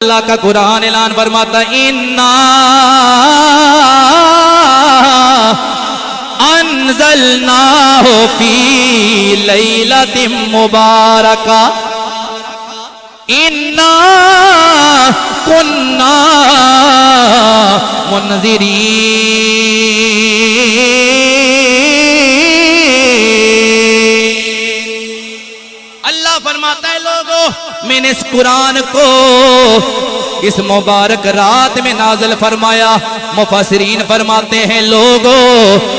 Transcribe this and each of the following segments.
اللہ کا قرآن اعلان فرماتا ہے اِنَّا أَنزَلْنَاهُ فِي لَيْلَةٍ مُبَارَكَةٍ إِنَّا كُنَّا مُنذِرِينَ۔ اللہ فرماتا ہے لوگوں میں نے اس قرآن کو اس مبارک رات میں نازل فرمایا۔ مفسرین فرماتے ہیں لوگوں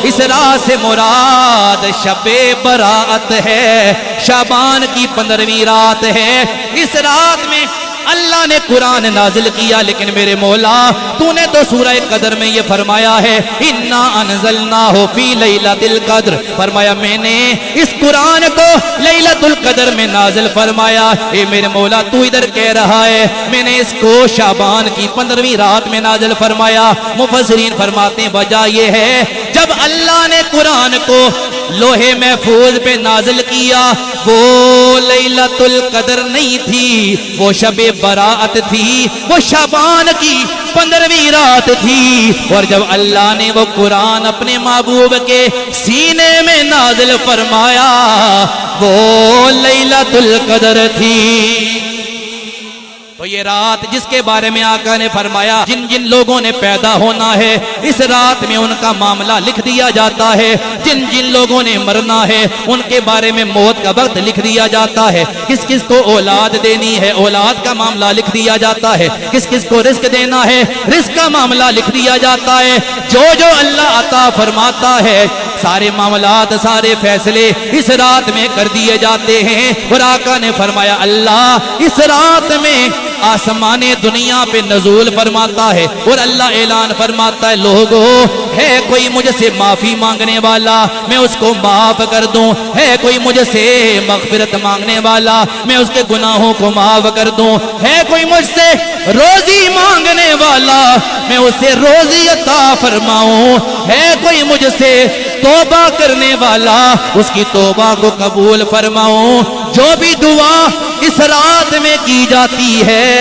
اس رات سے مراد شب برات ہے، شعبان کی 15ویں رات ہے۔ اس رات میں اللہ نے قرآن نازل کیا، لیکن میرے مولا تو نے تو سورہ قدر میں یہ فرمایا ہے اِنَّا أَنزَلْنَاهُ فِي لَيْلَةِ الْقَدْرِ، فرمایا میں نے اس قرآن کو لیلۃ القدر میں نازل فرمایا۔ اے میرے مولا تو ادھر کہہ رہا ہے میں نے اس کو شعبان کی 15ویں رات میں نازل فرمایا۔ مفسرین فرماتے ہیں وجہ یہ ہے جب اللہ نے قرآن کو لوح محفوظ پہ نازل کیا وہ لیلۃ القدر نہیں تھی، وہ شب برات تھی، وہ شعبان کی 15ویں رات تھی۔ اور جب اللہ نے وہ قرآن اپنے محبوب کے سینے میں نازل فرمایا وہ لیلۃ القدر تھی۔ تو یہ رات جس کے بارے میں آقا نے فرمایا جن جن لوگوں نے پیدا ہونا ہے اس رات میں ان کا معاملہ لکھ دیا جاتا ہے، جن جن لوگوں نے مرنا ہے ان کے بارے میں موت کا وقت لکھ دیا جاتا ہے، کس کس کو اولاد دینی ہے اولاد کا معاملہ لکھ دیا جاتا ہے، کس کس کو رزق دینا ہے رزق کا معاملہ لکھ دیا جاتا ہے۔ جو جو اللہ عطا فرماتا ہے سارے معاملات سارے فیصلے اس رات میں کر دیے جاتے ہیں۔ اور آقا نے فرمایا اللہ اس رات میں آسمان دنیا پہ نزول فرماتا ہے اور اللہ اعلان فرماتا ہے لوگوں ہے کوئی مجھ سے معافی مانگنے والا میں اس کو معاف کر دوں، ہے کوئی مجھ سے مغفرت مانگنے والا میں اس کے گناہوں کو معاف کر دوں، ہے کوئی مجھ سے روزی مانگنے والا میں اسے روزی عطا فرماؤں، ہے کوئی مجھ سے توبہ کرنے والا اس کی توبہ کو قبول فرماؤں۔ جو بھی دعا اس رات میں کی جاتی ہے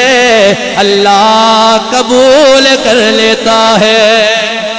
اللہ قبول کر لیتا ہے۔